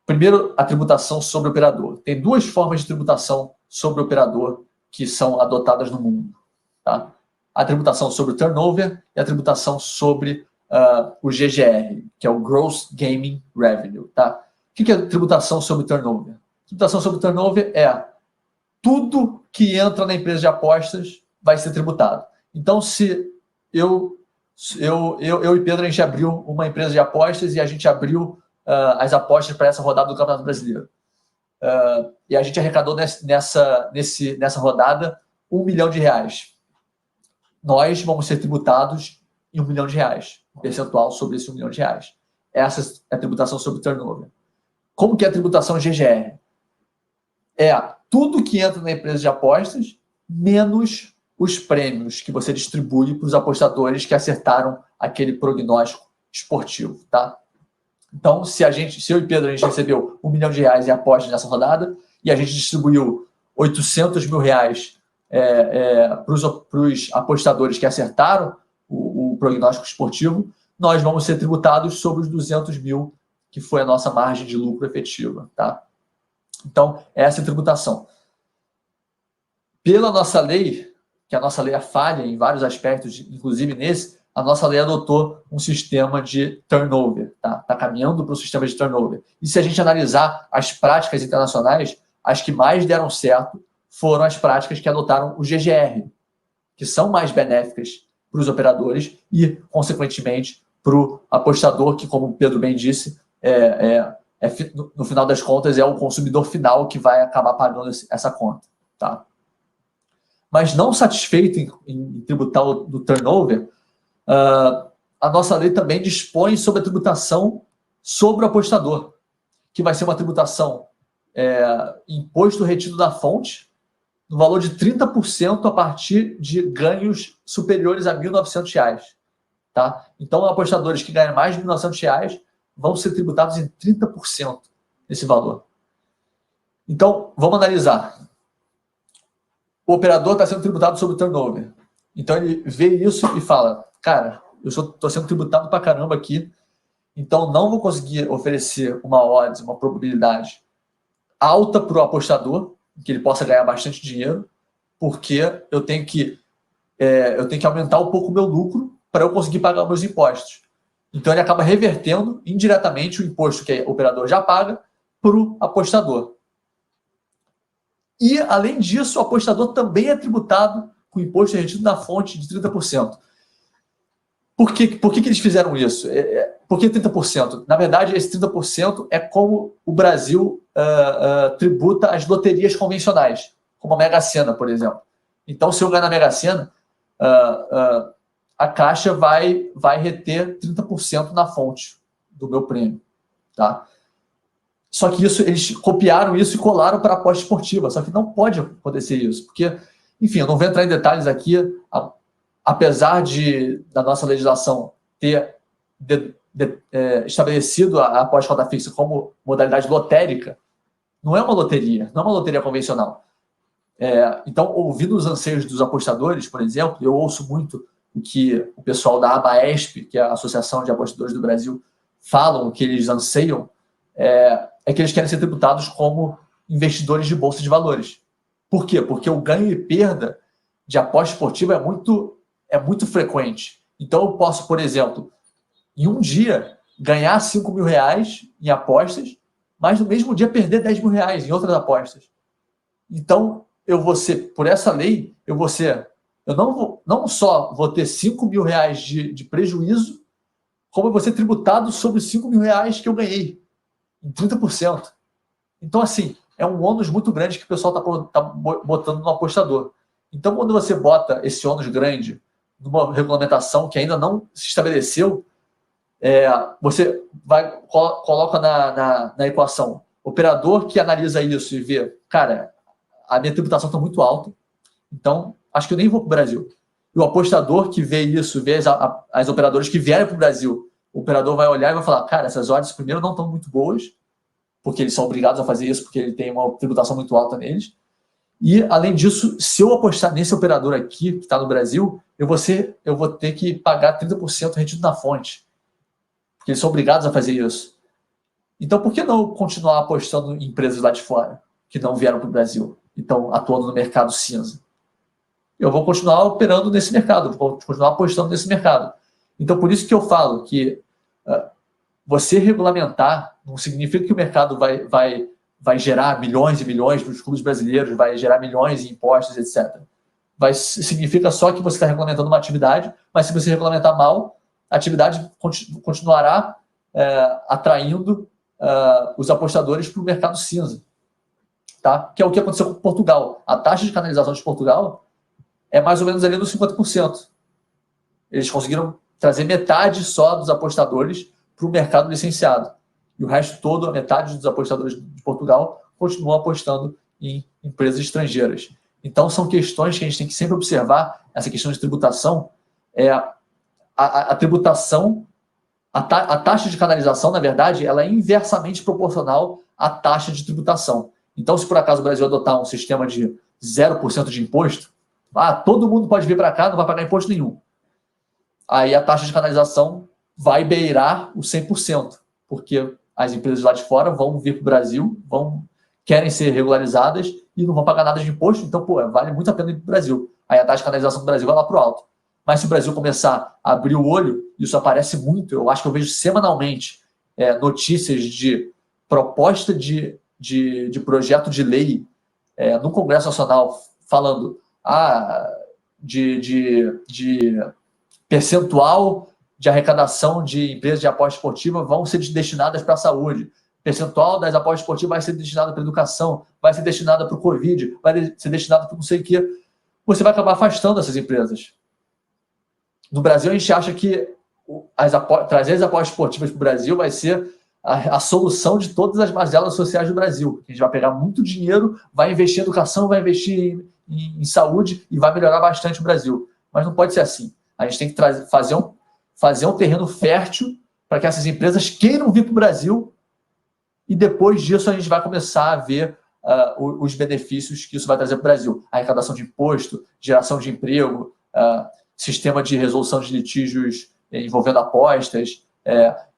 Primeiro, a tributação sobre o operador. Tem duas formas de tributação sobre o operador que são adotadas no mundo, tá? A tributação sobre o turnover e a tributação sobre o GGR, que é o Gross Gaming Revenue. Tá? O que é tributação sobre turnover? Tributação sobre turnover é tudo que entra na empresa de apostas vai ser tributado. Então, se eu e Pedro, a gente abriu uma empresa de apostas e a gente abriu as apostas para essa rodada do Campeonato Brasileiro. E a gente arrecadou nessa rodada R$1 milhão. Nós vamos ser tributados em R$1 milhão, um percentual sobre esse R$1 milhão. Essa é a tributação sobre turnover. Como que é a tributação GGR? É tudo que entra na empresa de apostas, menos os prêmios que você distribui para os apostadores que acertaram aquele prognóstico esportivo, tá? Então, se eu e Pedro, a gente recebeu R$1 milhão em apostas nessa rodada e a gente distribuiu R$800 mil para os apostadores que acertaram o prognóstico esportivo, nós vamos ser tributados sobre os 200 mil, que foi a nossa margem de lucro efetiva, tá? Então, essa é a tributação. Pela nossa lei, que a nossa lei é falha em vários aspectos, inclusive nesse, a nossa lei adotou um sistema de turnover, tá? Está caminhando para o sistema de turnover. E se a gente analisar as práticas internacionais, as que mais deram certo foram as práticas que adotaram o GGR, que são mais benéficas para os operadores e, consequentemente, para o apostador, que, como o Pedro bem disse, no final das contas, é o consumidor final que vai acabar pagando essa conta, tá? Mas não satisfeito em tributar do turnover, a nossa lei também dispõe sobre a tributação sobre o apostador, que vai ser uma tributação imposto retido da fonte, no valor de 30% a partir de ganhos superiores a R$ 1.900. Tá? Então, apostadores que ganham mais de R$ 1.900 vão ser tributados em 30% desse valor. Então, vamos analisar. O operador está sendo tributado sobre o turnover. Então, ele vê isso e fala, cara, eu estou sendo tributado para caramba aqui, então não vou conseguir oferecer uma odds, uma probabilidade alta para o apostador, que ele possa ganhar bastante dinheiro, porque eu tenho que aumentar um pouco o meu lucro para eu conseguir pagar os meus impostos. Então, ele acaba revertendo indiretamente o imposto que o operador já paga para o apostador. E, além disso, o apostador também é tributado com imposto retido na fonte de 30%. Por que eles fizeram isso? Por que 30%? Na verdade, esse 30% é como o Brasil tributa as loterias convencionais, como a Mega Sena, por exemplo. Então, se eu ganhar na Mega Sena, a Caixa vai reter 30% na fonte do meu prêmio. Tá? Só que eles copiaram isso e colaram para a aposta esportiva. Só que não pode acontecer isso, porque, enfim, eu não vou entrar em detalhes aqui, apesar da nossa legislação ter estabelecido a aposta rota fixa como modalidade lotérica, não é uma loteria convencional. Então, ouvindo os anseios dos apostadores, por exemplo, eu ouço muito o que o pessoal da ABAESP, que é a Associação de Apostadores do Brasil, falam, o que eles anseiam, é que eles querem ser tributados como investidores de bolsa de valores. Por quê? Porque o ganho e perda de aposta esportiva é muito frequente. Então, eu posso, por exemplo, em um dia, ganhar R$5 mil em apostas, mas no mesmo dia perder R$10 mil em outras apostas. Então, por essa lei, eu não só vou ter R$5 mil de prejuízo, como eu vou ser tributado sobre os R$5 mil que eu ganhei, em 30%. Então, assim, é um ônus muito grande que o pessoal está botando no apostador. Então, quando você bota esse ônus grande numa regulamentação que ainda não se estabeleceu, você coloca na equação operador que analisa isso e vê, cara, a minha tributação está muito alta, então acho que eu nem vou para o Brasil. E o apostador que vê isso, vê as operadoras que vierem para o Brasil, o operador vai olhar e vai falar, cara, essas odds primeiro não estão muito boas, porque eles são obrigados a fazer isso, porque ele tem uma tributação muito alta neles. E, além disso, se eu apostar nesse operador aqui, que está no Brasil, eu vou ter que pagar 30% retido na fonte, porque eles são obrigados a fazer isso. Então, por que não continuar apostando em empresas lá de fora, que não vieram para o Brasil, e estão atuando no mercado cinza? Eu vou continuar operando nesse mercado, vou continuar apostando nesse mercado. Então, por isso que eu falo que você regulamentar não significa que o mercado vai gerar milhões e milhões para os clubes brasileiros, vai gerar milhões em impostos, etc. Significa só que você está regulamentando uma atividade, mas se você regulamentar mal, a atividade continuará atraindo os apostadores para o mercado cinza. Tá? Que é o que aconteceu com Portugal. A taxa de canalização de Portugal é mais ou menos ali nos 50%. Eles conseguiram trazer metade só dos apostadores para o mercado licenciado. E o resto todo, a metade dos apostadores de Portugal, continuam apostando em empresas estrangeiras. Então, são questões que a gente tem que sempre observar. Essa questão de tributação, a tributação, a taxa de canalização, na verdade, ela é inversamente proporcional à taxa de tributação. Então, se por acaso o Brasil adotar um sistema de 0% de imposto, todo mundo pode vir para cá, não vai pagar imposto nenhum. Aí a taxa de canalização vai beirar o 100%, porque as empresas lá de fora vão vir para o Brasil, querem ser regularizadas e não vão pagar nada de imposto, então, vale muito a pena ir para o Brasil. Aí a taxa de canalização do Brasil vai lá para o alto. Mas se o Brasil começar a abrir o olho, isso aparece muito, eu acho que eu vejo semanalmente notícias de proposta de projeto de lei no Congresso Nacional falando de percentual de arrecadação de empresas de aposta esportiva vão ser destinadas para a saúde, percentual das apostas esportivas vai ser destinado para a educação, vai ser destinado para o Covid, vai ser destinado para não sei o quê. Você vai acabar afastando essas empresas. No Brasil, a gente acha que trazer as apostas esportivas para o Brasil vai ser a solução de todas as mazelas sociais do Brasil. A gente vai pegar muito dinheiro, vai investir em educação, vai investir em saúde e vai melhorar bastante o Brasil. Mas não pode ser assim. A gente tem que fazer um terreno fértil para que essas empresas queiram vir para o Brasil e depois disso a gente vai começar a ver os benefícios que isso vai trazer para o Brasil. Arrecadação de imposto, geração de emprego, sistema de resolução de litígios envolvendo apostas,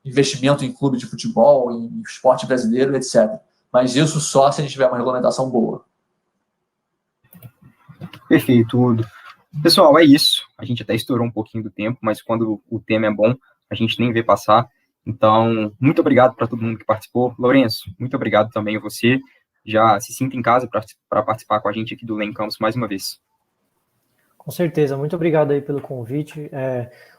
investimento em clube de futebol, em esporte brasileiro, etc. Mas isso só se a gente tiver uma regulamentação boa. Perfeito, Udo. Pessoal, é isso. A gente até estourou um pouquinho do tempo, mas quando o tema é bom, a gente nem vê passar. Então, muito obrigado para todo mundo que participou. Lourenço, muito obrigado também a você. Já se sinta em casa para participar com a gente aqui do Len Campus mais uma vez. Com certeza, muito obrigado aí pelo convite.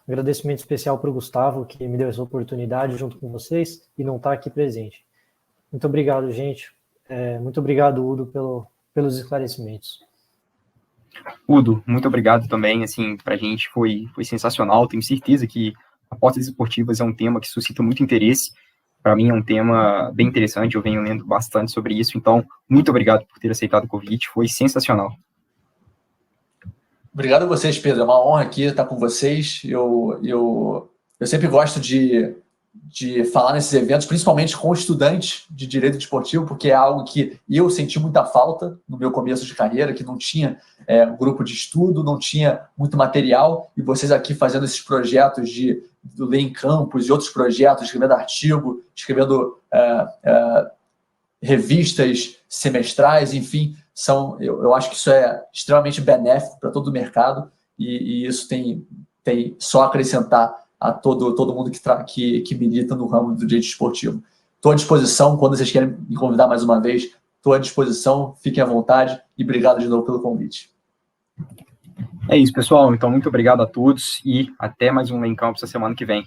Um agradecimento especial para o Gustavo, que me deu essa oportunidade junto com vocês e não está aqui presente. Muito obrigado, gente. Muito obrigado, Udo, pelos esclarecimentos. Udo, muito obrigado também. Assim, para a gente foi sensacional. Tenho certeza que apostas esportivas é um tema que suscita muito interesse. Para mim é um tema bem interessante. Eu venho lendo bastante sobre isso. Então, muito obrigado por ter aceitado o convite. Foi sensacional. Obrigado a vocês, Pedro. É uma honra aqui estar com vocês. Eu sempre gosto de falar nesses eventos, principalmente com estudantes de direito desportivo, porque é algo que eu senti muita falta no meu começo de carreira, que não tinha um grupo de estudo, não tinha muito material, e vocês aqui fazendo esses projetos do Len Campus e outros projetos, escrevendo artigo, escrevendo revistas semestrais, enfim, eu acho que isso é extremamente benéfico para todo o mercado e isso tem só a acrescentar a todo mundo que milita no ramo do direito esportivo. Estou à disposição, quando vocês querem me convidar mais uma vez, estou à disposição, fiquem à vontade e obrigado de novo pelo convite. É isso, pessoal. Então, muito obrigado a todos e até mais um Len Campus a semana que vem.